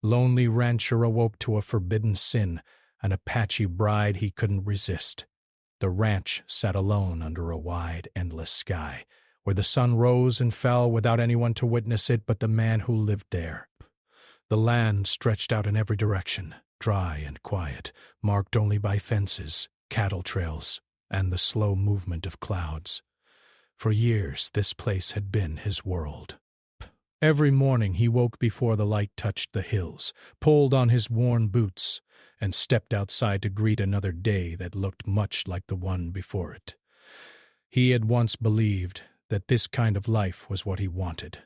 lonely rancher awoke to a forbidden sin, an Apache bride he couldn't resist. The ranch sat alone under a wide, endless sky, where the sun rose and fell without anyone to witness it but the man who lived there. The land stretched out in every direction, dry and quiet, marked only by fences, cattle trails, and the slow movement of clouds. For years this place had been his world. Every morning he woke before the light touched the hills, pulled on his worn boots, and stepped outside to greet another day that looked much like the one before it. He had once believed that this kind of life was what he wanted.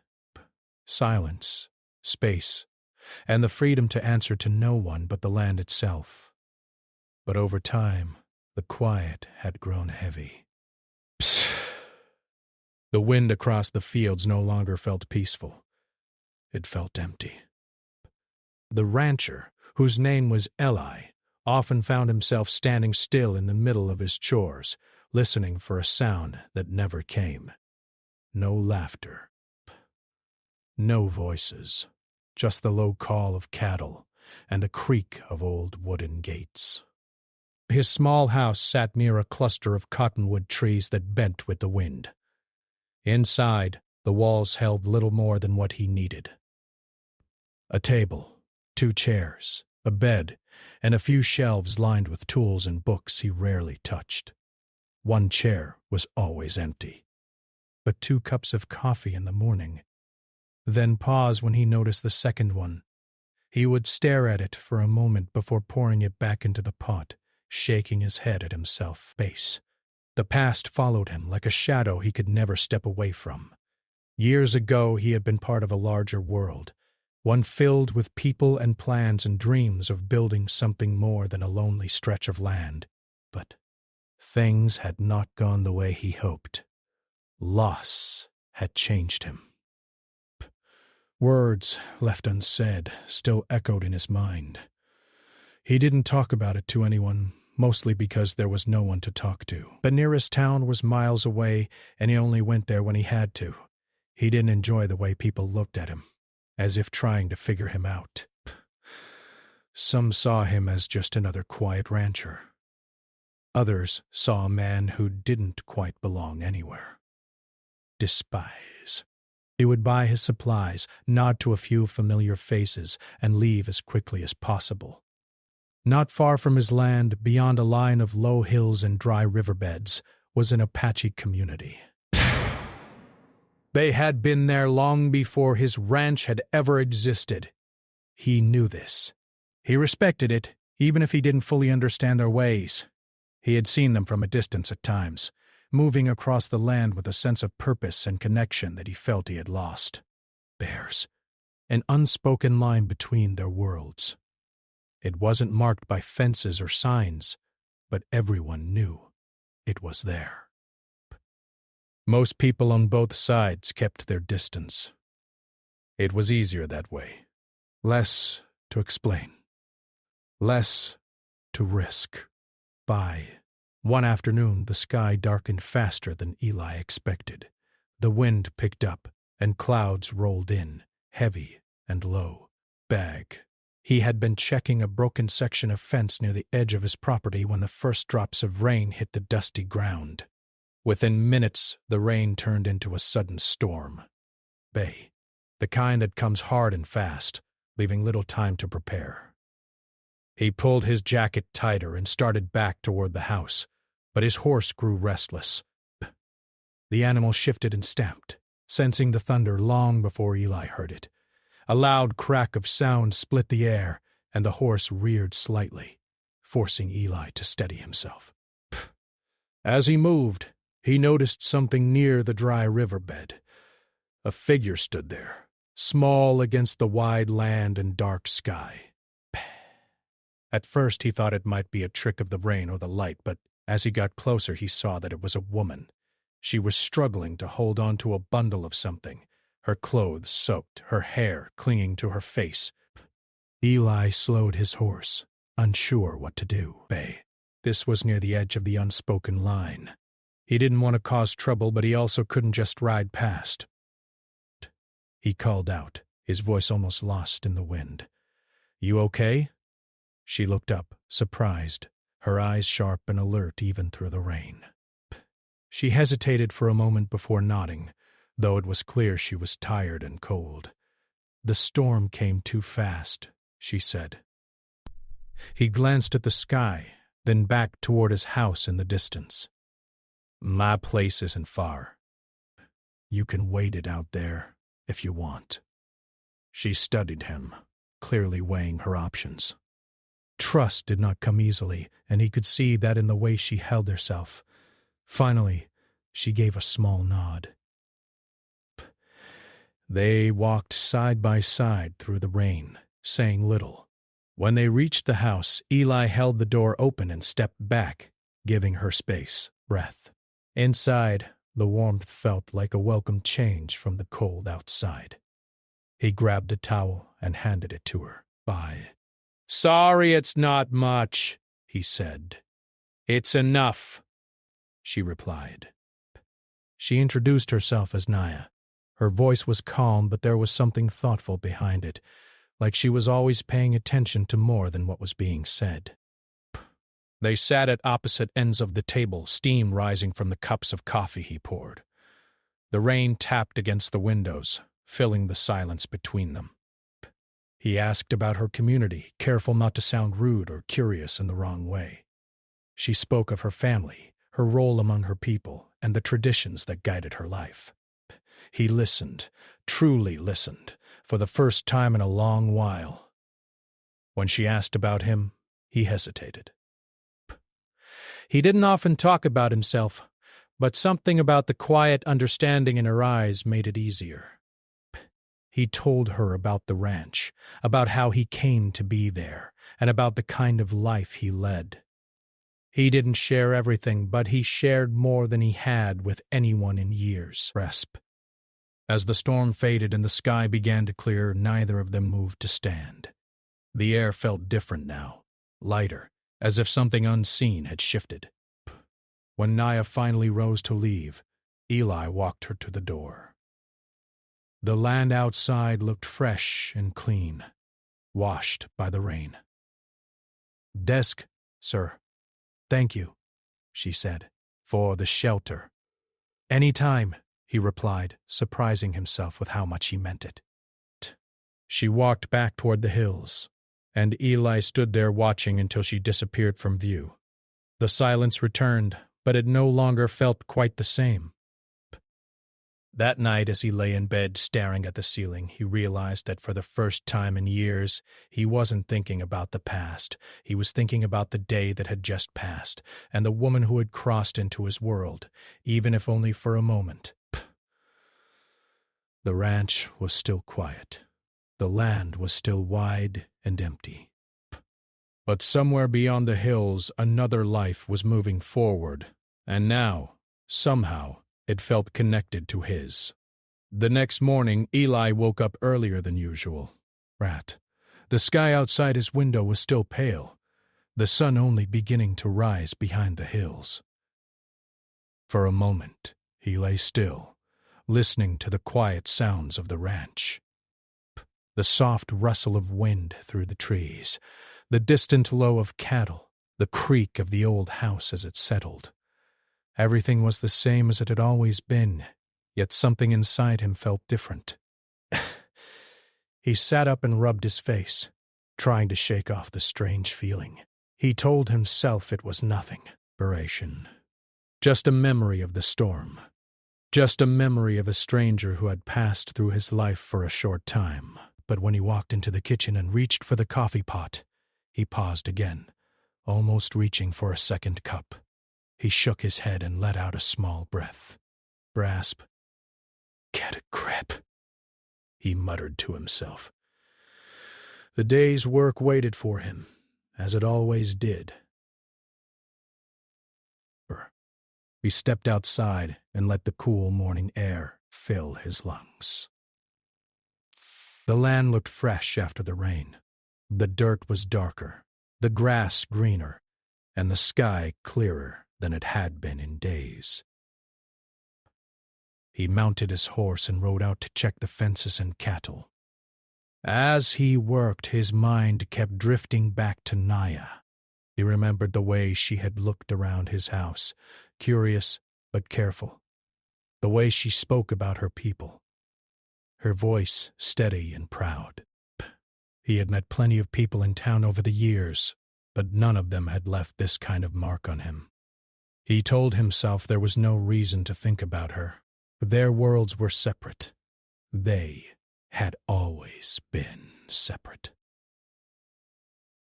Silence, space, and the freedom to answer to no one but the land itself. But over time, the quiet had grown heavy. Psst. The wind across the fields no longer felt peaceful. It felt empty. The rancher, whose name was Eli, often found himself standing still in the middle of his chores, listening for a sound that never came. No laughter. No voices. Just the low call of cattle and the creak of old wooden gates. His small house sat near a cluster of cottonwood trees that bent with the wind. Inside, the walls held little more than what he needed. A table, 2 chairs, a bed, and a few shelves lined with tools and books he rarely touched. 1 chair was always empty. But 2 cups of coffee in the morning. Then pause when he noticed the second one. He would stare at it for a moment before pouring it back into the pot, shaking his head at himself. Base. The past followed him like a shadow he could never step away from. Years ago he had been part of a larger world, one filled with people and plans and dreams of building something more than a lonely stretch of land. But things had not gone the way he hoped. Loss had changed him. Words, left unsaid, still echoed in his mind. He didn't talk about it to anyone, mostly because there was no one to talk to. The nearest town was miles away, and he only went there when he had to. He didn't enjoy the way people looked at him, as if trying to figure him out. Some saw him as just another quiet rancher. Others saw a man who didn't quite belong anywhere. Despise. He would buy his supplies, nod to a few familiar faces, and leave as quickly as possible. Not far from his land, beyond a line of low hills and dry riverbeds, was an Apache community. They had been there long before his ranch had ever existed. He knew this. He respected it, even if he didn't fully understand their ways. He had seen them from a distance at times, moving across the land with a sense of purpose and connection that he felt he had lost. Bears. An unspoken line between their worlds. It wasn't marked by fences or signs, but everyone knew it was there. Most people on both sides kept their distance. It was easier that way. Less to explain. Less to risk. One afternoon, the sky darkened faster than Eli expected. The wind picked up, and clouds rolled in, heavy and low. He had been checking a broken section of fence near the edge of his property when the first drops of rain hit the dusty ground. Within minutes, the rain turned into a sudden storm. The kind that comes hard and fast, leaving little time to prepare. He pulled his jacket tighter and started back toward the house, but his horse grew restless. The animal shifted and stamped, sensing the thunder long before Eli heard it. A loud crack of sound split the air, and the horse reared slightly, forcing Eli to steady himself. As he moved, he noticed something near the dry riverbed. A figure stood there, small against the wide land and dark sky. At first he thought it might be a trick of the rain or the light, but as he got closer he saw that it was a woman. She was struggling to hold on to a bundle of something, her clothes soaked, her hair clinging to her face. Eli slowed his horse, unsure what to do. This was near the edge of the unspoken line. He didn't want to cause trouble, but he also couldn't just ride past. He called out, his voice almost lost in the wind. You okay?" She looked up, surprised, her eyes sharp and alert even through the rain. She hesitated for a moment before nodding, though it was clear she was tired and cold. "The storm came too fast," she said. He glanced at the sky, then back toward his house in the distance. "My place isn't far. You can wait it out there, if you want." She studied him, clearly weighing her options. Trust did not come easily, and he could see that in the way she held herself. Finally, she gave a small nod. They walked side by side through the rain, saying little. When they reached the house, Eli held the door open and stepped back, giving her space, breath. Inside, the warmth felt like a welcome change from the cold outside. He grabbed a towel and handed it to her. "Bye." "Sorry it's not much," he said. "It's enough," she replied. She introduced herself as Naya. Her voice was calm, but there was something thoughtful behind it, like she was always paying attention to more than what was being said. They sat at opposite ends of the table, steam rising from the cups of coffee he poured. The rain tapped against the windows, filling the silence between them. He asked about her community, careful not to sound rude or curious in the wrong way. She spoke of her family, her role among her people, and the traditions that guided her life. He listened, truly listened, for the first time in a long while. When she asked about him, he hesitated. He didn't often talk about himself, but something about the quiet understanding in her eyes made it easier. He told her about the ranch, about how he came to be there, and about the kind of life he led. He didn't share everything, but he shared more than he had with anyone in years. As the storm faded and the sky began to clear, neither of them moved to stand. The air felt different now, lighter, as if something unseen had shifted. When Naya finally rose to leave, Eli walked her to the door. The land outside looked fresh and clean, washed by the rain. "Desk, sir. Thank you," she said, "for the shelter." "Any time," he replied, surprising himself with how much he meant it. She walked back toward the hills, and Eli stood there watching until she disappeared from view. The silence returned, but it no longer felt quite the same. That night, as he lay in bed staring at the ceiling, he realized that for the first time in years, he wasn't thinking about the past. He was thinking about the day that had just passed, and the woman who had crossed into his world, even if only for a moment. The ranch was still quiet. The land was still wide and empty. But somewhere beyond the hills, another life was moving forward, and now, somehow, it felt connected to his. The next morning, Eli woke up earlier than usual. The sky outside his window was still pale, the sun only beginning to rise behind the hills. For a moment, he lay still, listening to the quiet sounds of the ranch. The soft rustle of wind through the trees, the distant low of cattle, the creak of the old house as it settled. Everything was the same as it had always been, yet something inside him felt different. He sat up and rubbed his face, trying to shake off the strange feeling. He told himself it was nothing. Just a memory of the storm. Just a memory of a stranger who had passed through his life for a short time. But when he walked into the kitchen and reached for the coffee pot, he paused again, almost reaching for a second cup. He shook his head and let out a small breath. "Get a grip," he muttered to himself. The day's work waited for him, as it always did. He stepped outside and let the cool morning air fill his lungs. The land looked fresh after the rain. The dirt was darker, the grass greener, and the sky clearer than it had been in days. He mounted his horse and rode out to check the fences and cattle. As he worked, his mind kept drifting back to Naya. He remembered the way she had looked around his house, curious but careful. The way she spoke about her people. Her voice steady and proud. He had met plenty of people in town over the years, but none of them had left this kind of mark on him. He told himself there was no reason to think about her. Their worlds were separate. They had always been separate.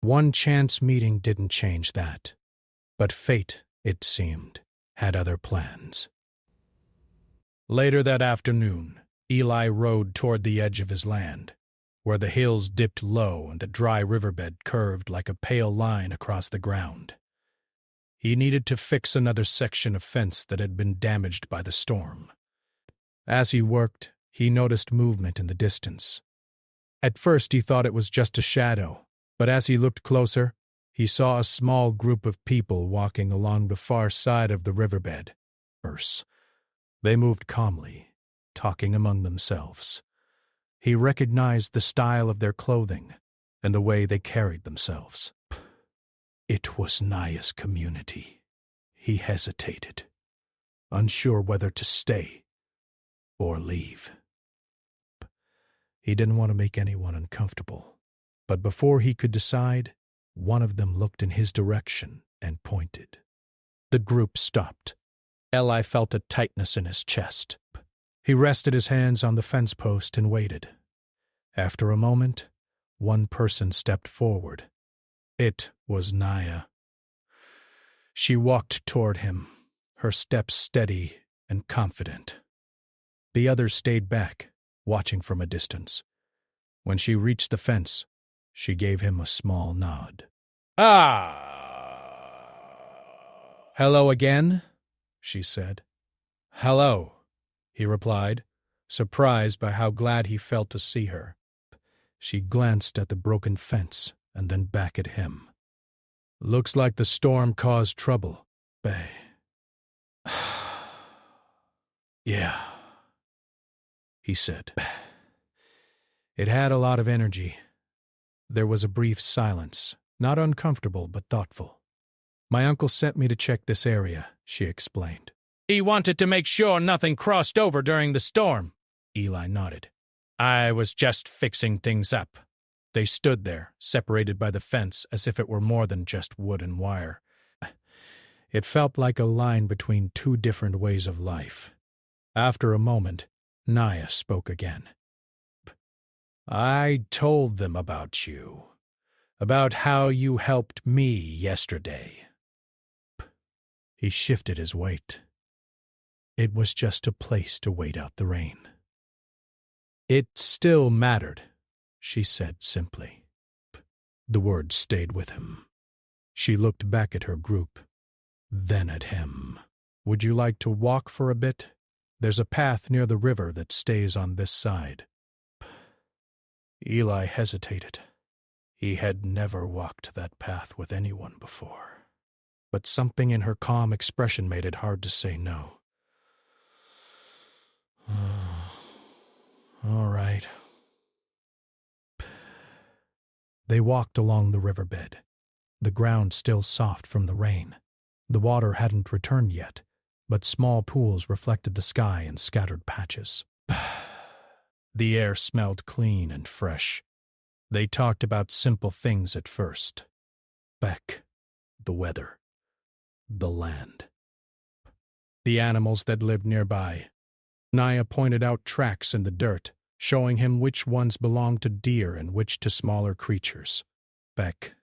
One chance meeting didn't change that, but fate, it seemed, had other plans. Later that afternoon, Eli rode toward the edge of his land, where the hills dipped low and the dry riverbed curved like a pale line across the ground. He needed to fix another section of fence that had been damaged by the storm. As he worked, he noticed movement in the distance. At first he thought it was just a shadow, but as he looked closer, he saw a small group of people walking along the far side of the riverbed. They moved calmly, talking among themselves. He recognized the style of their clothing and the way they carried themselves. It was Naya's community. He hesitated, unsure whether to stay or leave. He didn't want to make anyone uncomfortable, but before he could decide, one of them looked in his direction and pointed. The group stopped. Eli felt a tightness in his chest. He rested his hands on the fence post and waited. After a moment, one person stepped forward. It was Naya. She walked toward him, her steps steady and confident. The others stayed back, watching from a distance. When she reached the fence, she gave him a small nod. Hello again, she said. Hello, he replied, surprised by how glad he felt to see her. She glanced at the broken fence and then back at him. Looks like the storm caused trouble, Bay. Yeah, he said. It had a lot of energy. There was a brief silence, not uncomfortable but thoughtful. My uncle sent me to check this area, she explained. He wanted to make sure nothing crossed over during the storm, Eli nodded. I was just fixing things up. They stood there, separated by the fence as if it were more than just wood and wire. It felt like a line between two different ways of life. After a moment, Naya spoke again. I told them about you, about how you helped me yesterday. He shifted his weight. It was just a place to wait out the rain. It still mattered, she said simply. The words stayed with him. She looked back at her group, then at him. Would you like to walk for a bit? There's a path near the river that stays on this side. Eli hesitated. He had never walked that path with anyone before. But something in her calm expression made it hard to say no. All right. They walked along the riverbed, the ground still soft from the rain. The water hadn't returned yet, but small pools reflected the sky in scattered patches. The air smelled clean and fresh. They talked about simple things at first. Beck, the weather, the land, the animals that lived nearby. Naya pointed out tracks in the dirt, showing him which ones belonged to deer and which to smaller creatures. Beck.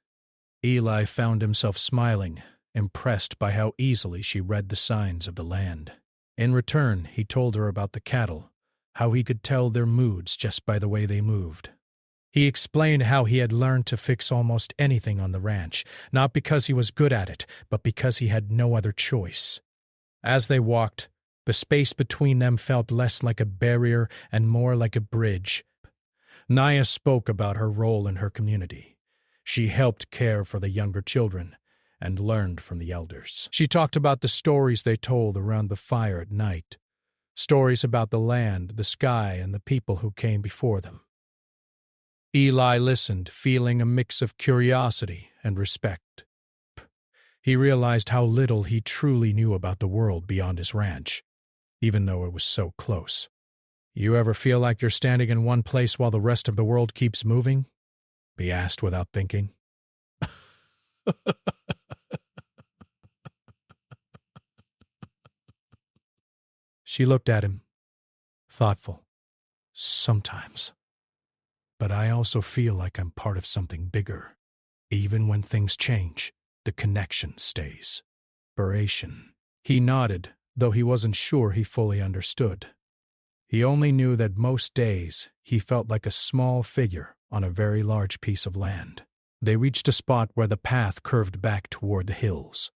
Eli found himself smiling, impressed by how easily she read the signs of the land. In return, he told her about the cattle, how he could tell their moods just by the way they moved. He explained how he had learned to fix almost anything on the ranch, not because he was good at it, but because he had no other choice. As they walked, the space between them felt less like a barrier and more like a bridge. Naya spoke about her role in her community. She helped care for the younger children and learned from the elders. She talked about the stories they told around the fire at night, stories about the land, the sky, and the people who came before them. Eli listened, feeling a mix of curiosity and respect. He realized how little he truly knew about the world beyond his ranch, even though it was so close. "You ever feel like you're standing in one place while the rest of the world keeps moving?" he asked without thinking. She looked at him, thoughtful. "Sometimes. But I also feel like I'm part of something bigger. Even when things change, the connection stays." Inspiration. He nodded, though he wasn't sure he fully understood. He only knew that most days he felt like a small figure on a very large piece of land. They reached a spot where the path curved back toward the hills.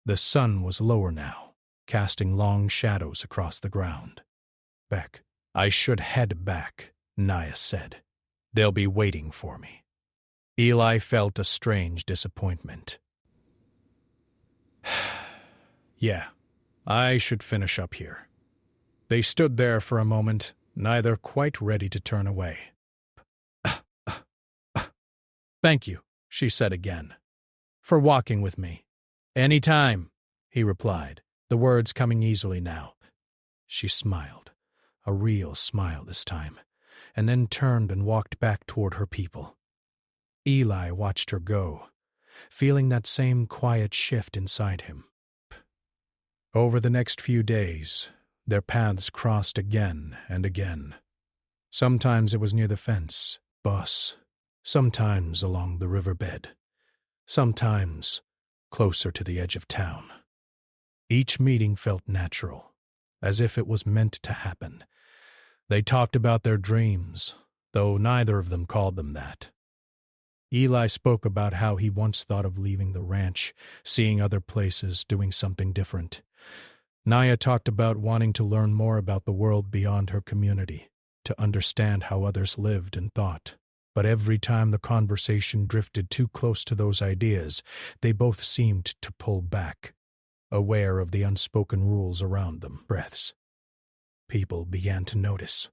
The sun was lower now, casting long shadows across the ground. "Beck, I should head back," Naya said. "They'll be waiting for me." Eli felt a strange disappointment. "Yeah, I should finish up here." They stood there for a moment, neither quite ready to turn away. "Thank you," she said again, "for walking with me." "Any time," he replied, the words coming easily now. She smiled, a real smile this time, and then turned and walked back toward her people. Eli watched her go, feeling that same quiet shift inside him. Over the next few days, their paths crossed again and again. Sometimes it was near the fence, bus, sometimes along the riverbed, sometimes closer to the edge of town. Each meeting felt natural, as if it was meant to happen. They talked about their dreams, though neither of them called them that. Eli spoke about how he once thought of leaving the ranch, seeing other places, doing something different. Naya talked about wanting to learn more about the world beyond her community, to understand how others lived and thought. But every time the conversation drifted too close to those ideas, they both seemed to pull back, aware of the unspoken rules around them. Breaths. People began to notice.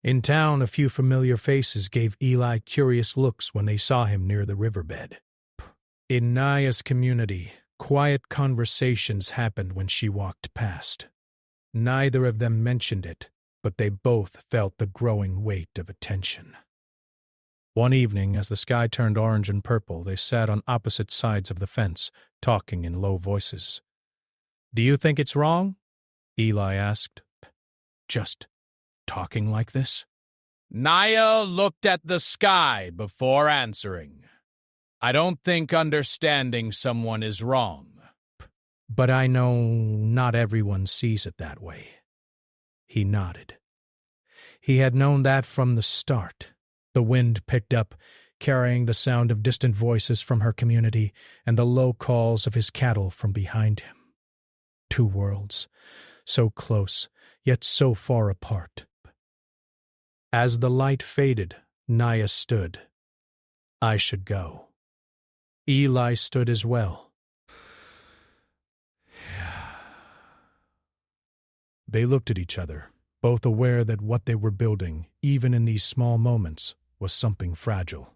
In town, a few familiar faces gave Eli curious looks when they saw him near the riverbed. In Naya's community, quiet conversations happened when she walked past. Neither of them mentioned it, but they both felt the growing weight of attention. One evening, as the sky turned orange and purple, they sat on opposite sides of the fence, talking in low voices. "Do you think it's wrong?" Eli asked. "Just talking like this?" Naya looked at the sky before answering. "I don't think understanding someone is wrong. But I know not everyone sees it that way." He nodded. He had known that from the start. The wind picked up, carrying the sound of distant voices from her community and the low calls of his cattle from behind him. Two worlds, so close, yet so far apart. As the light faded, Naya stood. "I should go." Eli stood as well. They looked at each other, both aware that what they were building, even in these small moments, was something fragile.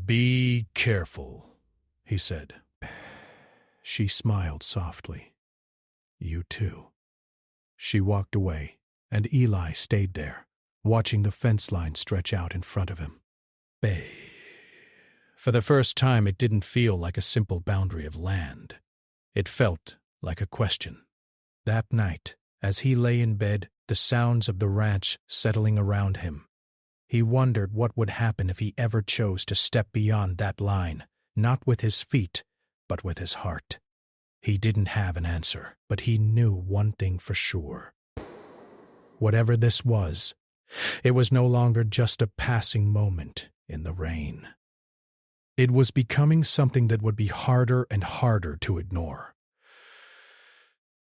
"Be careful," he said. She smiled softly. "You too." She walked away, and Eli stayed there, watching the fence line stretch out in front of him. Bay. For the first time, it didn't feel like a simple boundary of land. It felt like a question. That night, as he lay in bed, the sounds of the ranch settling around him, he wondered what would happen if he ever chose to step beyond that line, not with his feet, but with his heart. He didn't have an answer, but he knew one thing for sure. Whatever this was, it was no longer just a passing moment in the rain. It was becoming something that would be harder and harder to ignore.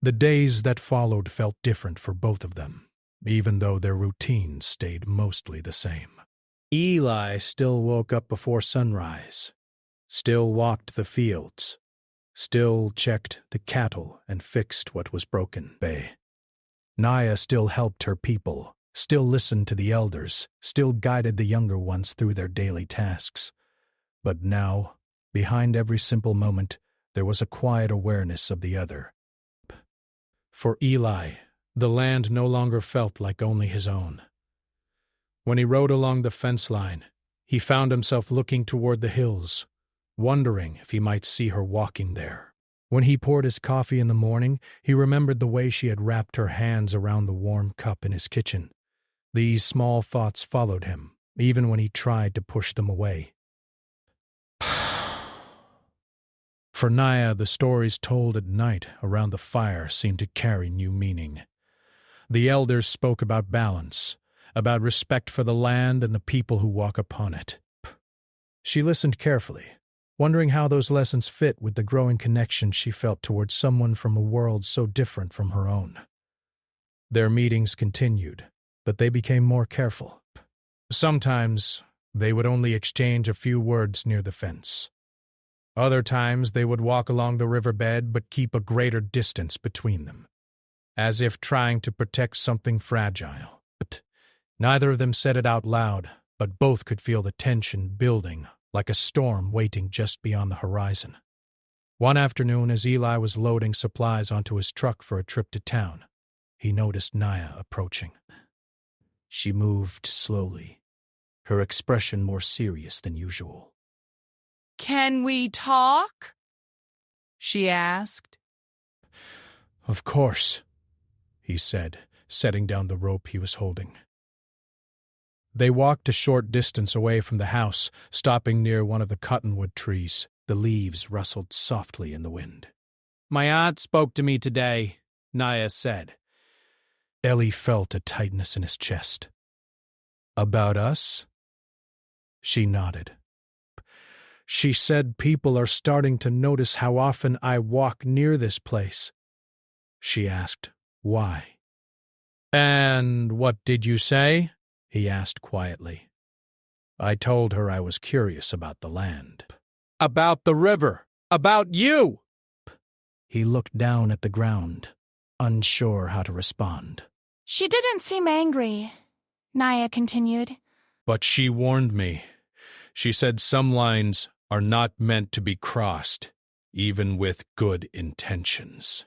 The days that followed felt different for both of them, even though their routines stayed mostly the same. Eli still woke up before sunrise, still walked the fields, still checked the cattle and fixed what was broken. Naya still helped her people, still listened to the elders, still guided the younger ones through their daily tasks. But now, behind every simple moment, there was a quiet awareness of the other. For Eli, the land no longer felt like only his own. When he rode along the fence line, he found himself looking toward the hills, wondering if he might see her walking there. When he poured his coffee in the morning, he remembered the way she had wrapped her hands around the warm cup in his kitchen. These small thoughts followed him, even when he tried to push them away. For Naya, the stories told at night around the fire seemed to carry new meaning. The elders spoke about balance, about respect for the land and the people who walk upon it. She listened carefully, wondering how those lessons fit with the growing connection she felt towards someone from a world so different from her own. Their meetings continued, but they became more careful. Sometimes they would only exchange a few words near the fence. Other times they would walk along the riverbed but keep a greater distance between them, as if trying to protect something fragile. But neither of them said it out loud, but both could feel the tension building, like a storm waiting just beyond the horizon. One afternoon, as Eli was loading supplies onto his truck for a trip to town, he noticed Naya approaching. She moved slowly, her expression more serious than usual. "Can we talk?" she asked. "Of course," he said, setting down the rope he was holding. They walked a short distance away from the house, stopping near one of the cottonwood trees. The leaves rustled softly in the wind. "My aunt spoke to me today," Naya said. Ellie felt a tightness in his chest. "About us?" She nodded. "She said people are starting to notice how often I walk near this place." She asked, "Why?" "And what did you say?" he asked quietly. "I told her I was curious about the land." "About the river? About you?" He looked down at the ground, unsure how to respond. "She didn't seem angry," Naya continued. "But she warned me. She said some lines are not meant to be crossed, even with good intentions."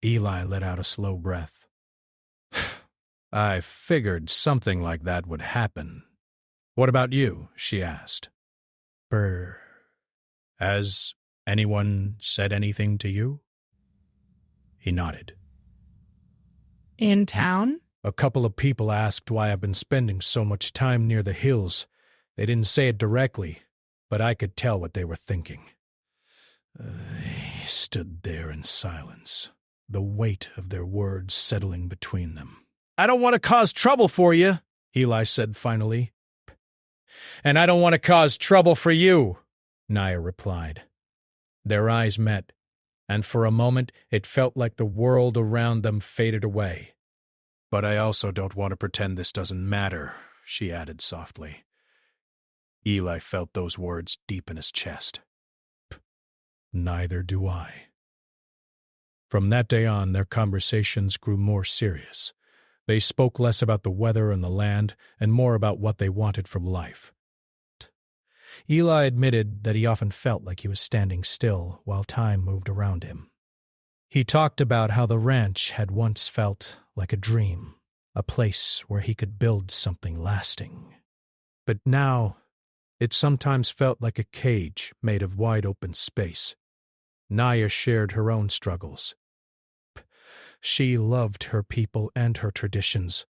Eli let out a slow breath. "I figured something like that would happen. What about you?" she asked. Has anyone said anything to you?" He nodded. "In town?" "A couple of people asked why I've been spending so much time near the hills. They didn't say it directly, but I could tell what they were thinking." They stood there in silence, the weight of their words settling between them. "I don't want to cause trouble for you," Eli said finally. "And I don't want to cause trouble for you," Naya replied. Their eyes met, and for a moment it felt like the world around them faded away. "But I also don't want to pretend this doesn't matter," she added softly. Eli felt those words deep in his chest. "Neither do I." From that day on, their conversations grew more serious. They spoke less about the weather and the land, and more about what they wanted from life. Eli admitted that he often felt like he was standing still while time moved around him. He talked about how the ranch had once felt like a dream, a place where he could build something lasting. But now, it sometimes felt like a cage made of wide-open space. Naya shared her own struggles. She loved her people and her traditions,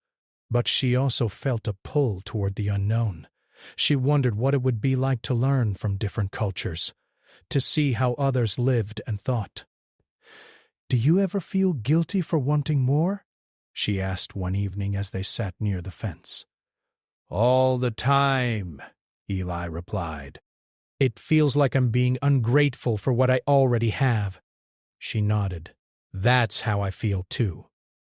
but she also felt a pull toward the unknown. She wondered what it would be like to learn from different cultures, to see how others lived and thought. "Do you ever feel guilty for wanting more?" she asked one evening as they sat near the fence. "All the time," Eli replied. "It feels like I'm being ungrateful for what I already have." She nodded. "That's how I feel too."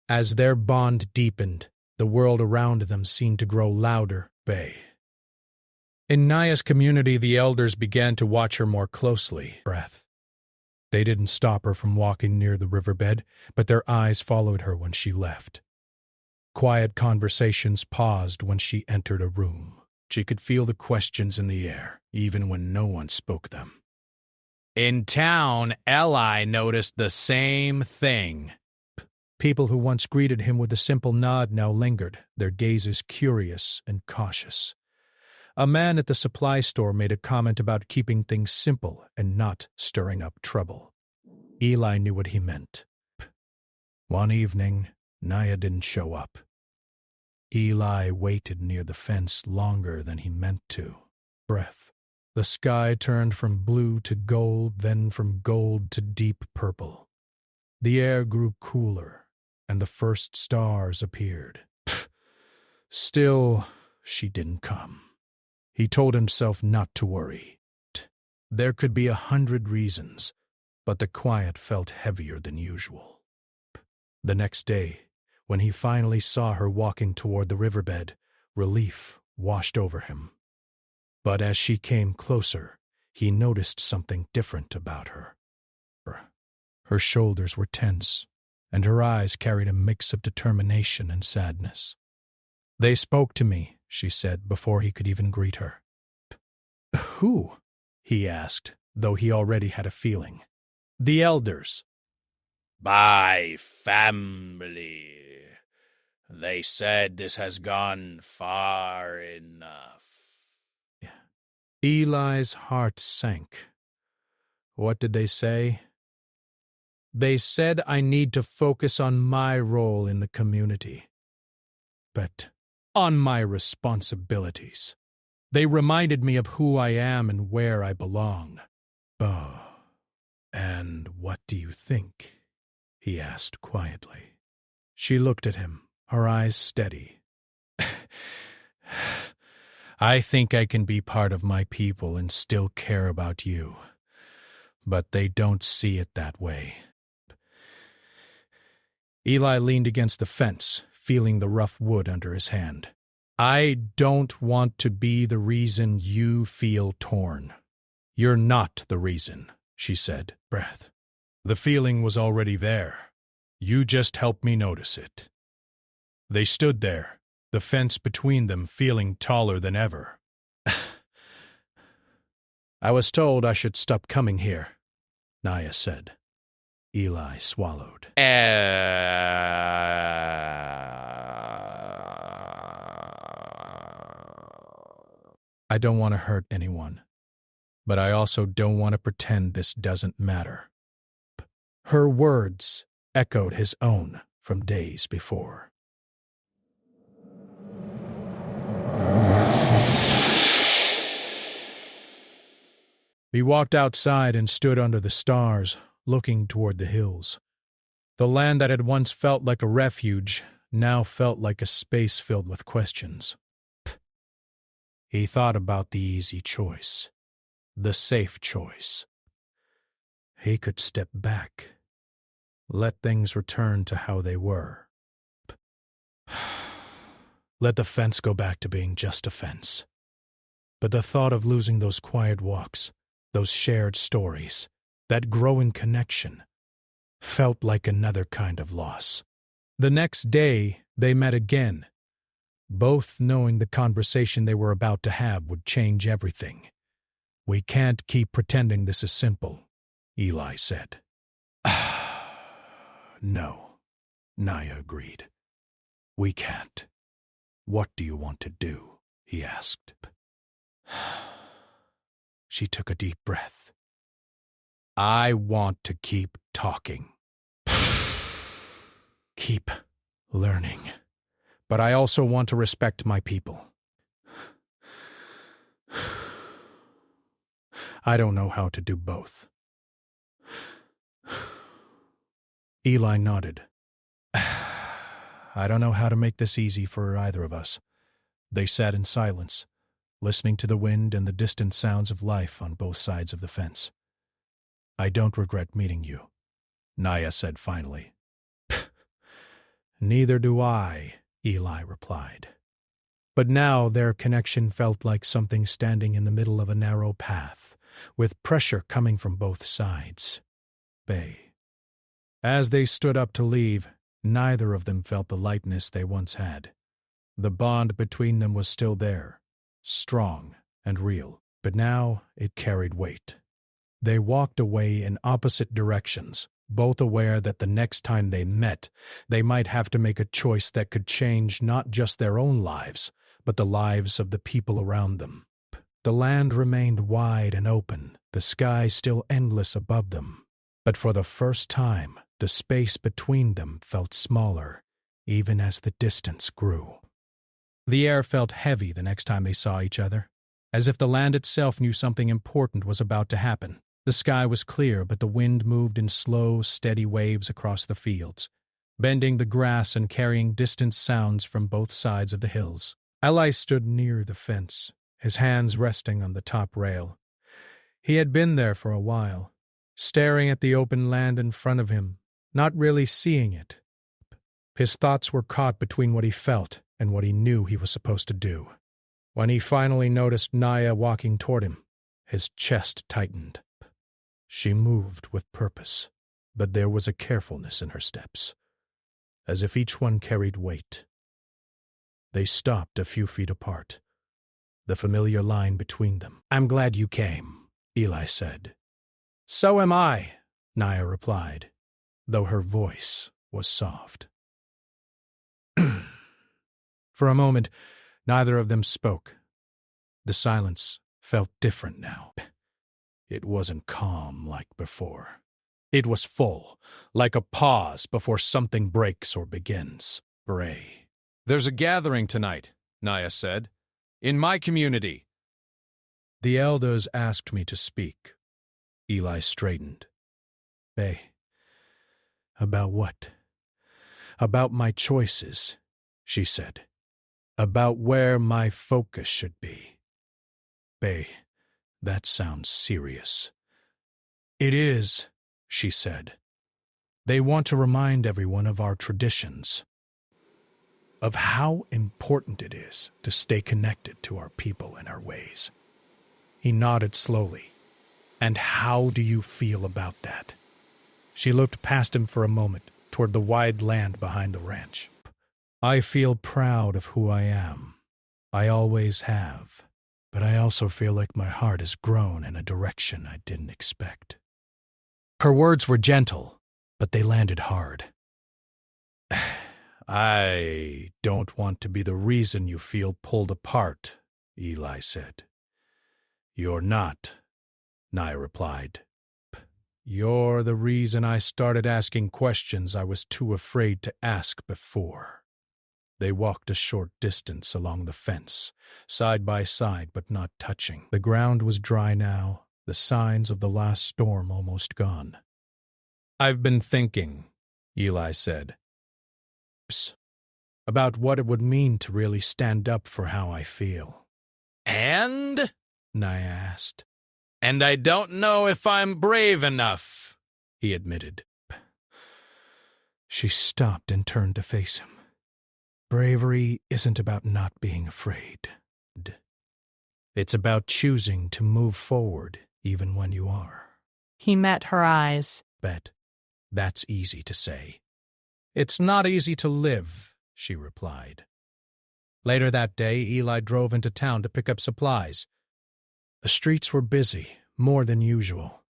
As their bond deepened, the world around them seemed to grow louder. In Naya's community, the elders began to watch her more closely. They didn't stop her from walking near the riverbed, but their eyes followed her when she left. Quiet conversations paused when she entered a room. She could feel the questions in the air, even when no one spoke them. In town, Eli noticed the same thing. People who once greeted him with a simple nod now lingered, their gazes curious and cautious. A man at the supply store made a comment about keeping things simple and not stirring up trouble. Eli knew what he meant. One evening, Naya didn't show up. Eli waited near the fence longer than he meant to. Breath. The sky turned from blue to gold, then from gold to deep purple. The air grew cooler, and the first stars appeared. Still, she didn't come. He told himself not to worry. There could be 100 reasons, but the quiet felt heavier than usual. The next day, when he finally saw her walking toward the riverbed, relief washed over him. But as she came closer, he noticed something different about her. Her shoulders were tense, and her eyes carried a mix of determination and sadness. "They spoke to me," she said, before he could even greet her. "Who?" he asked, though he already had a feeling. "The elders." "My family. They said this has gone far enough." Eli's heart sank. What did they say? They said I need to focus on my role in the community. But on my responsibilities. They reminded me of who I am and where I belong. "Oh, and what do you think?" he asked quietly. She looked at him, her eyes steady. "I think I can be part of my people and still care about you. But they don't see it that way." Eli leaned against the fence, feeling the rough wood under his hand. "I don't want to be the reason you feel torn." "You're not the reason," she said, breath. "The feeling was already there. You just helped me notice it." They stood there, the fence between them feeling taller than ever. "I was told I should stop coming here," Naya said. Eli swallowed. "I don't want to hurt anyone, but I also don't want to pretend this doesn't matter." Her words echoed his own from days before. He walked outside and stood under the stars, looking toward the hills. The land that had once felt like a refuge now felt like a space filled with questions. He thought about the easy choice, the safe choice. He could step back, let things return to how they were. Let the fence go back to being just a fence. But the thought of losing those quiet walks, those shared stories, that growing connection, felt like another kind of loss. The next day, they met again, both knowing the conversation they were about to have would change everything. "We can't keep pretending this is simple," Eli said. "No," Naya agreed. "We can't. What do you want to do?" he asked. She took a deep breath. "I want to keep talking. Keep learning. But I also want to respect my people. I don't know how to do both." Eli nodded. "I don't know how to make this easy for either of us." They sat in silence, listening to the wind and the distant sounds of life on both sides of the fence. "I don't regret meeting you," Naya said finally. "Neither do I," Eli replied. But now their connection felt like something standing in the middle of a narrow path, with pressure coming from both sides. As they stood up to leave, Neither of them felt the lightness they once had. The bond between them was still there, strong and real, but now it carried weight. They walked away in opposite directions, both aware that the next time they met, they might have to make a choice that could change not just their own lives, but the lives of the people around them. The land remained wide and open, the sky still endless above them. But for the first time, the space between them felt smaller, even as the distance grew. The air felt heavy the next time they saw each other, as if the land itself knew something important was about to happen. The sky was clear, but the wind moved in slow, steady waves across the fields, bending the grass and carrying distant sounds from both sides of the hills. Eli stood near the fence, his hands resting on the top rail. He had been there for a while, staring at the open land in front of him, not really seeing it. His thoughts were caught between what he felt and what he knew he was supposed to do. When he finally noticed Naya walking toward him, his chest tightened. She moved with purpose, but there was a carefulness in her steps, as if each one carried weight. They stopped a few feet apart, the familiar line between them. "I'm glad you came," Eli said. "So am I," Naya replied, though her voice was soft. For a moment, neither of them spoke. The silence felt different now. It wasn't calm like before. It was full, like a pause before something breaks or begins. Bray. "There's a gathering tonight," Naya said. "In my community." "The elders asked me to speak." Eli straightened. "Bay, about what?" "About my choices," she said. "About where my focus should be." "Bay, that sounds serious." "It is," she said. "They want to remind everyone of our traditions, of how important it is to stay connected to our people and our ways." He nodded slowly. "And how do you feel about that?" She looked past him for a moment, toward the wide land behind the ranch. "I feel proud of who I am. I always have. But I also feel like my heart has grown in a direction I didn't expect." Her words were gentle, but they landed hard. "I don't want to be the reason you feel pulled apart," Eli said. "You're not," Naya replied. "You're the reason I started asking questions I was too afraid to ask before." They walked a short distance along the fence, side by side but not touching. The ground was dry now, the signs of the last storm almost gone. "I've been thinking," Eli said, "about what it would mean to really stand up for how I feel." And? Naya asked. "And I don't know if I'm brave enough," he admitted. She stopped and turned to face him. "Bravery isn't about not being afraid. It's about choosing to move forward even when you are." He met her eyes. "Bet that's easy to say." "It's not easy to live," she replied. Later that day, Eli drove into town to pick up supplies. The streets were busy, more than usual.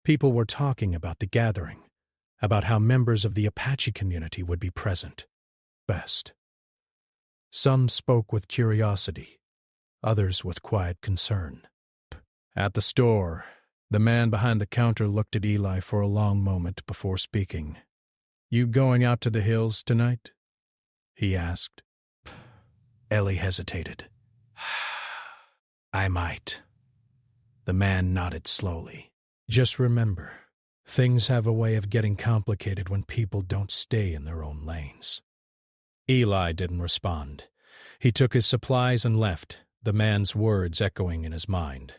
People were talking about the gathering, about how members of the Apache community would be present. Best. Some spoke with curiosity, others with quiet concern. At the store, the man behind the counter looked at Eli for a long moment before speaking. "You going out to the hills tonight?" he asked. Ellie hesitated. "I might." The man nodded slowly. "Just remember, things have a way of getting complicated when people don't stay in their own lanes." Eli didn't respond. He took his supplies and left, the man's words echoing in his mind.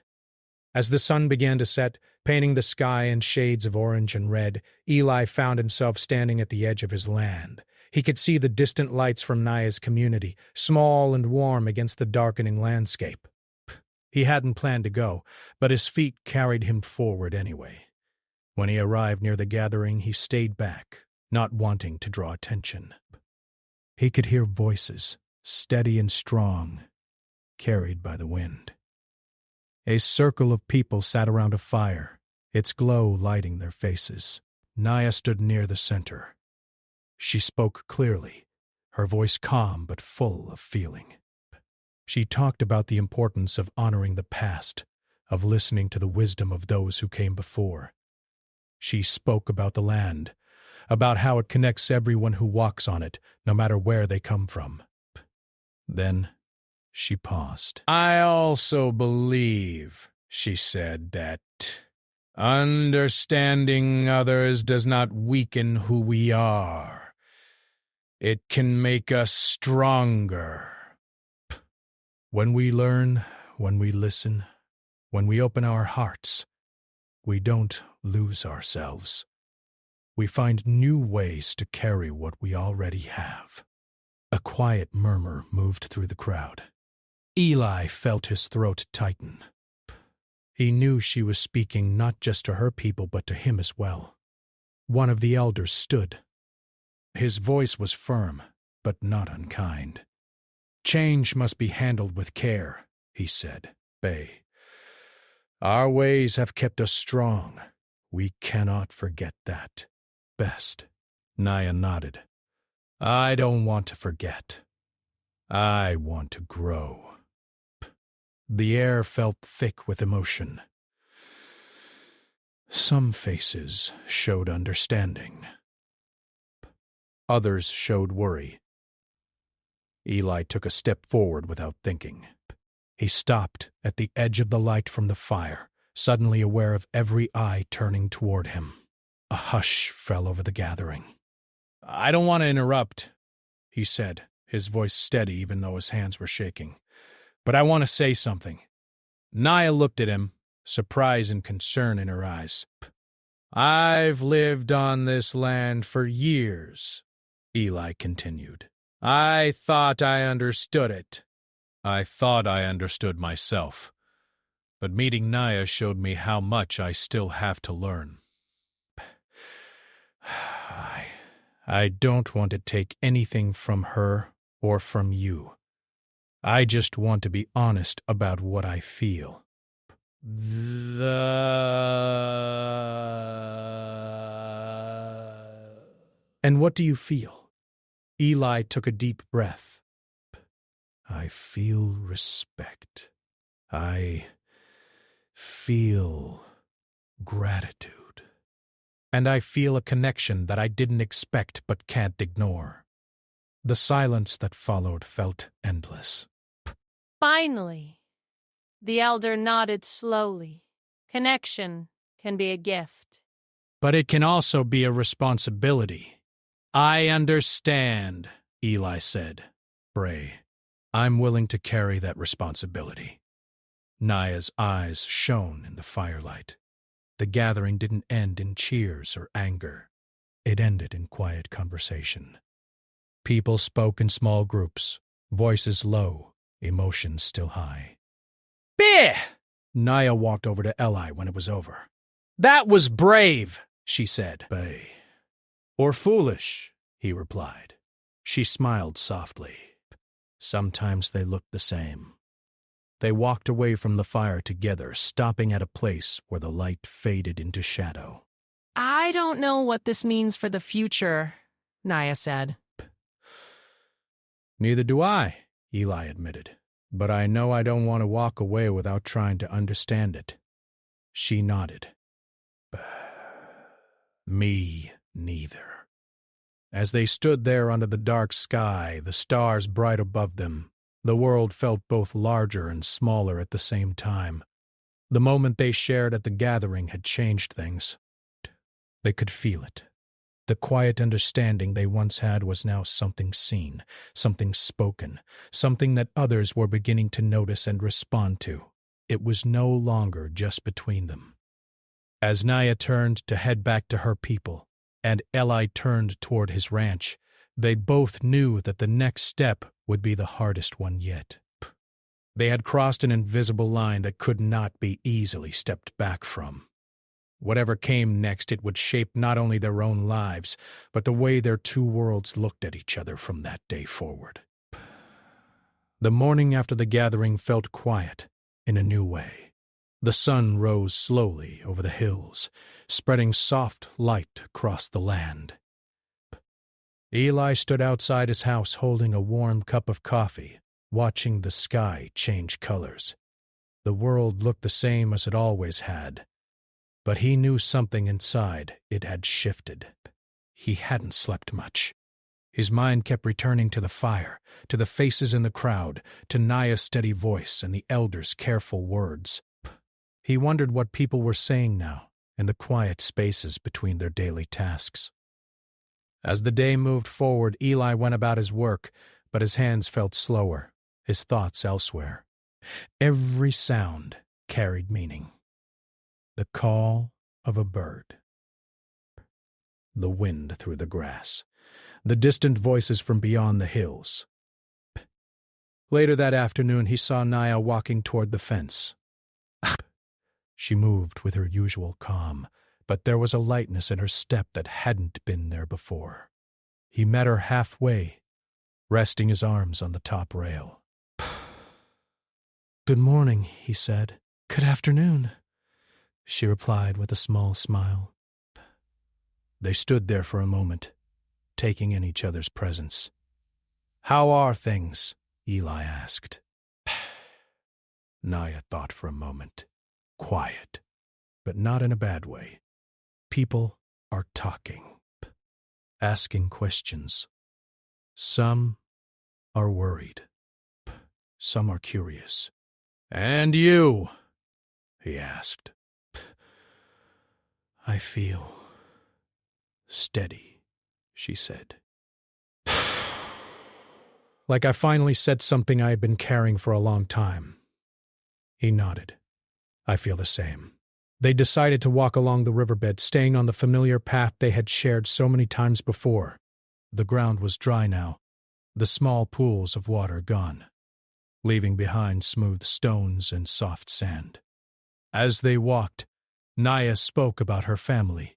As the sun began to set, painting the sky in shades of orange and red, Eli found himself standing at the edge of his land. He could see the distant lights from Naya's community, small and warm against the darkening landscape. He hadn't planned to go, but his feet carried him forward anyway. When he arrived near the gathering, he stayed back, not wanting to draw attention. He could hear voices, steady and strong, carried by the wind. A circle of people sat around a fire, its glow lighting their faces. Naya stood near the center. She spoke clearly, her voice calm but full of feeling. She talked about the importance of honoring the past, of listening to the wisdom of those who came before. She spoke about the land, about how it connects everyone who walks on it, no matter where they come from. Then she paused. I also believe, she said, that understanding others does not weaken who we are. It can make us stronger. When we learn, when we listen, when we open our hearts, we don't lose ourselves. We find new ways to carry what we already have. A quiet murmur moved through the crowd. Eli felt his throat tighten. He knew she was speaking not just to her people but to him as well. One of the elders stood. His voice was firm, but not unkind. Change must be handled with care, he said. Bay, our ways have kept us strong. We cannot forget that. Best. Naya nodded. I don't want to forget. I want to grow. The air felt thick with emotion. Some faces showed understanding. Others showed worry. Eli took a step forward without thinking. He stopped at the edge of the light from the fire, suddenly aware of every eye turning toward him. A hush fell over the gathering. I don't want to interrupt, he said, his voice steady even though his hands were shaking. But I want to say something. Naya looked at him, surprise and concern in her eyes. I've lived on this land for years, Eli continued. I thought I understood it. I thought I understood myself. But meeting Naya showed me how much I still have to learn. I don't want to take anything from her or from you. I just want to be honest about what I feel. And what do you feel? Eli took a deep breath. I feel respect. I feel gratitude. And I feel a connection that I didn't expect but can't ignore. The silence that followed felt endless. Finally, the elder nodded slowly. Connection can be a gift. But it can also be a responsibility. I understand, Eli said. Bray, I'm willing to carry that responsibility. Naya's eyes shone in the firelight. The gathering didn't end in cheers or anger. It ended in quiet conversation. People spoke in small groups, voices low, emotions still high. Beer! Naya walked over to Eli when it was over. That was brave, she said. Bay. Or foolish, he replied. She smiled softly. Sometimes they looked the same. They walked away from the fire together, stopping at a place where the light faded into shadow. I don't know what this means for the future, Naya said. Neither do I, Eli admitted. But I know I don't want to walk away without trying to understand it. She nodded. Me neither. As they stood there under the dark sky, the stars bright above them, the world felt both larger and smaller at the same time. The moment they shared at the gathering had changed things. They could feel it. The quiet understanding they once had was now something seen, something spoken, something that others were beginning to notice and respond to. It was no longer just between them. As Naya turned to head back to her people, and Eli turned toward his ranch, they both knew that the next step would be the hardest one yet. They had crossed an invisible line that could not be easily stepped back from. Whatever came next, it would shape not only their own lives, but the way their two worlds looked at each other from that day forward. The morning after the gathering felt quiet in a new way. The sun rose slowly over the hills, spreading soft light across the land. Eli stood outside his house holding a warm cup of coffee, watching the sky change colors. The world looked the same as it always had, but he knew something inside it had shifted. He hadn't slept much. His mind kept returning to the fire, to the faces in the crowd, to Naya's steady voice and the elders' careful words. He wondered what people were saying now, in the quiet spaces between their daily tasks. As the day moved forward, Eli went about his work, but his hands felt slower, his thoughts elsewhere. Every sound carried meaning. The call of a bird, the wind through the grass, the distant voices from beyond the hills. Later that afternoon, he saw Naya walking toward the fence. She moved with her usual calm, but there was a lightness in her step that hadn't been there before. He met her halfway, resting his arms on the top rail. "Good morning," he said. "Good afternoon," she replied with a small smile. They stood there for a moment, taking in each other's presence. "How are things?" Eli asked. Naya thought for a moment. Quiet, but not in a bad way. People are talking, asking questions. Some are worried. Some are curious. "And you?" he asked. "I feel steady," she said. "Like I finally said something I had been carrying for a long time." He nodded. "I feel the same." They decided to walk along the riverbed, staying on the familiar path they had shared so many times before. The ground was dry now, the small pools of water gone, leaving behind smooth stones and soft sand. As they walked, Naya spoke about her family.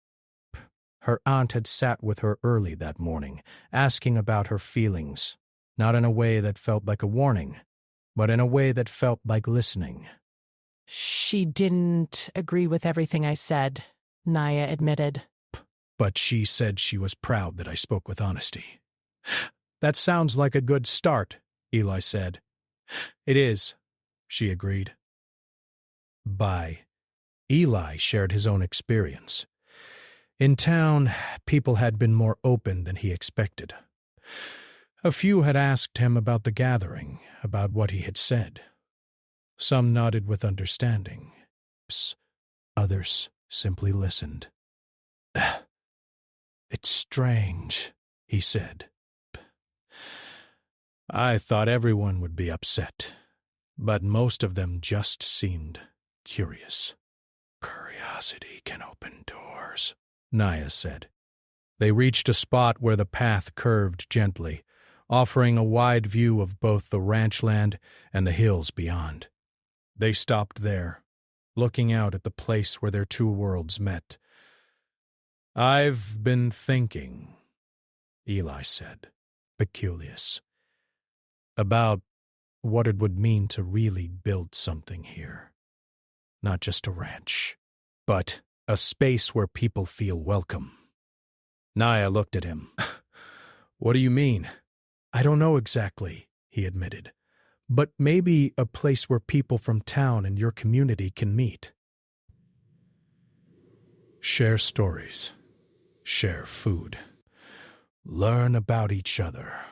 Her aunt had sat with her early that morning, asking about her feelings, not in a way that felt like a warning, but in a way that felt like listening. She didn't agree with everything I said, Naya admitted. But she said she was proud that I spoke with honesty. "That sounds like a good start," Eli said. "It is," she agreed. Eli shared his own experience. In town, people had been more open than he expected. A few had asked him about the gathering, about what he had said. Some nodded with understanding. Others simply listened. "It's strange," he said. "I thought everyone would be upset, but most of them just seemed curious." "Curiosity can open doors," Naya said. They reached a spot where the path curved gently, offering a wide view of both the ranch land and the hills beyond. They stopped there, looking out at the place where their two worlds met. "I've been thinking," Eli said, peculious, "about what it would mean to really build something here. Not just a ranch, but a space where people feel welcome." Naya looked at him. "What do you mean?" "I don't know exactly," he admitted. "But maybe a place where people from town and your community can meet. Share stories. Share food. Learn about each other.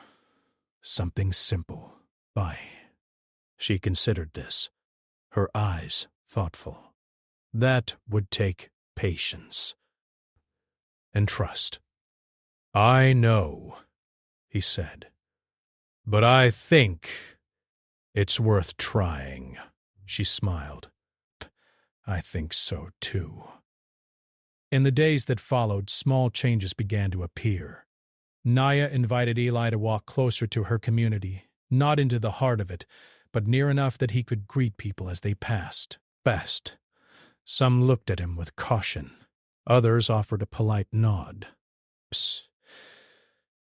Something simple." She considered this, her eyes thoughtful. "That would take patience. And trust." "I know," he said. "But I think it's worth trying." She smiled. "I think so, too." In the days that followed, small changes began to appear. Naya invited Eli to walk closer to her community, not into the heart of it, but near enough that he could greet people as they passed. Best. Some looked at him with caution. Others offered a polite nod. Psst.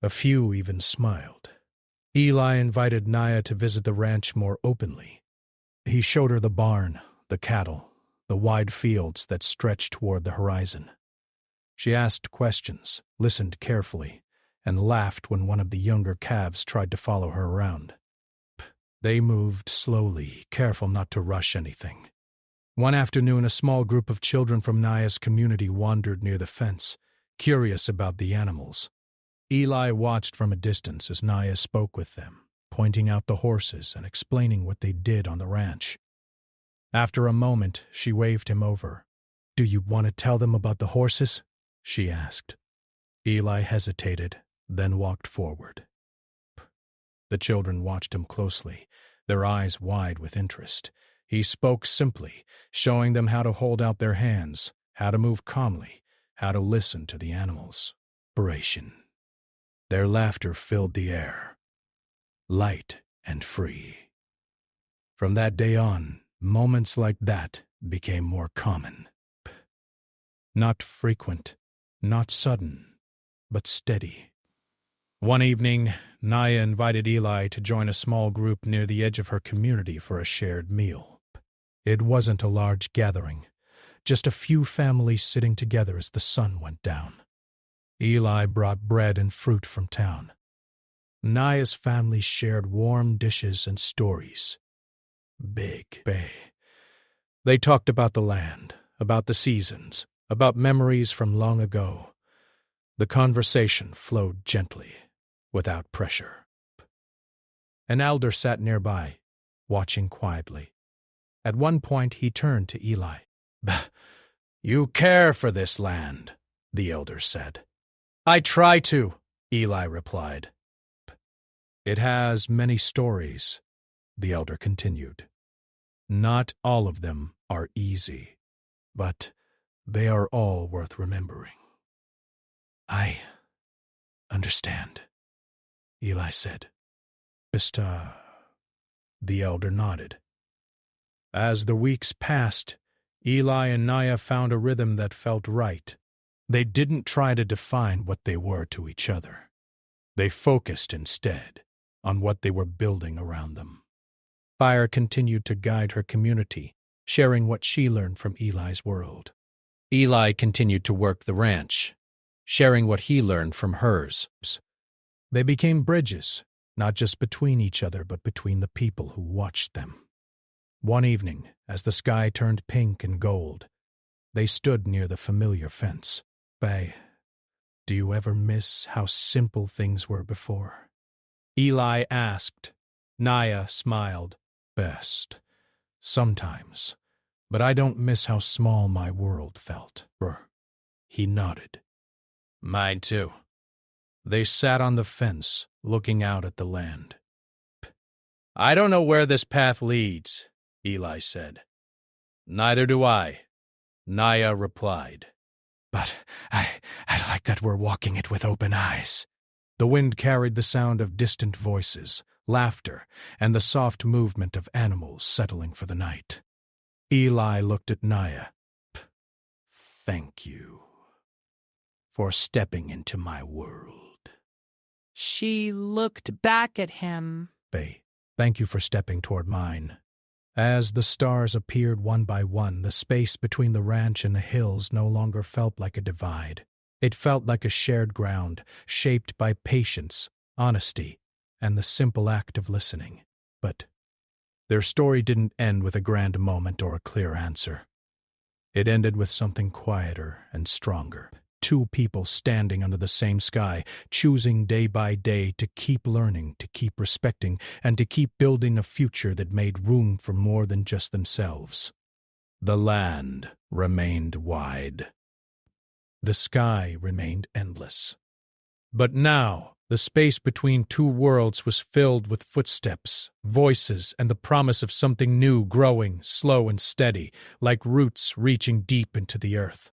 A few even smiled. Eli invited Naya to visit the ranch more openly. He showed her the barn, the cattle, the wide fields that stretched toward the horizon. She asked questions, listened carefully, and laughed when one of the younger calves tried to follow her around. They moved slowly, careful not to rush anything. One afternoon, a small group of children from Naya's community wandered near the fence, curious about the animals. Eli watched from a distance as Naya spoke with them, pointing out the horses and explaining what they did on the ranch. After a moment, she waved him over. "Do you want to tell them about the horses?" she asked. Eli hesitated, then walked forward. The children watched him closely, their eyes wide with interest. He spoke simply, showing them how to hold out their hands, how to move calmly, how to listen to the animals. Narration. Their laughter filled the air, light and free. From that day on, moments like that became more common. Not frequent, not sudden, but steady. One evening, Naya invited Eli to join a small group near the edge of her community for a shared meal. It wasn't a large gathering, just a few families sitting together as the sun went down. Eli brought bread and fruit from town. Naya's family shared warm dishes and stories. Big Bay. They talked about the land, about the seasons, about memories from long ago. The conversation flowed gently, without pressure. An elder sat nearby, watching quietly. At one point he turned to Eli. "You care for this land," the elder said. "I try to," Eli replied. "It has many stories," the elder continued. "Not all of them are easy, but they are all worth remembering." "I understand," Eli said. The elder nodded. As the weeks passed, Eli and Naya found a rhythm that felt right. They didn't try to define what they were to each other. They focused instead on what they were building around them. Fire continued to guide her community, sharing what she learned from Eli's world. Eli continued to work the ranch, sharing what he learned from hers. They became bridges, not just between each other, but between the people who watched them. One evening, as the sky turned pink and gold, they stood near the familiar fence. Do you ever miss how simple things were before?" Eli asked. Naya smiled. "Best. Sometimes. But I don't miss how small my world felt." He nodded. "Mine too." They sat on the fence, looking out at the land. "I don't know where this path leads," Eli said. "Neither do I," Naya replied. "But I like that we're walking it with open eyes." The wind carried the sound of distant voices, laughter, and the soft movement of animals settling for the night. Eli looked at Naya. "Thank you for stepping into my world." She looked back at him. "Thank you for stepping toward mine." As the stars appeared one by one, the space between the ranch and the hills no longer felt like a divide. It felt like a shared ground, shaped by patience, honesty, and the simple act of listening. But their story didn't end with a grand moment or a clear answer. It ended with something quieter and stronger. Two people standing under the same sky, choosing day by day to keep learning, to keep respecting, and to keep building a future that made room for more than just themselves. The land remained wide. The sky remained endless. But now, the space between two worlds was filled with footsteps, voices, and the promise of something new growing, slow and steady, like roots reaching deep into the earth.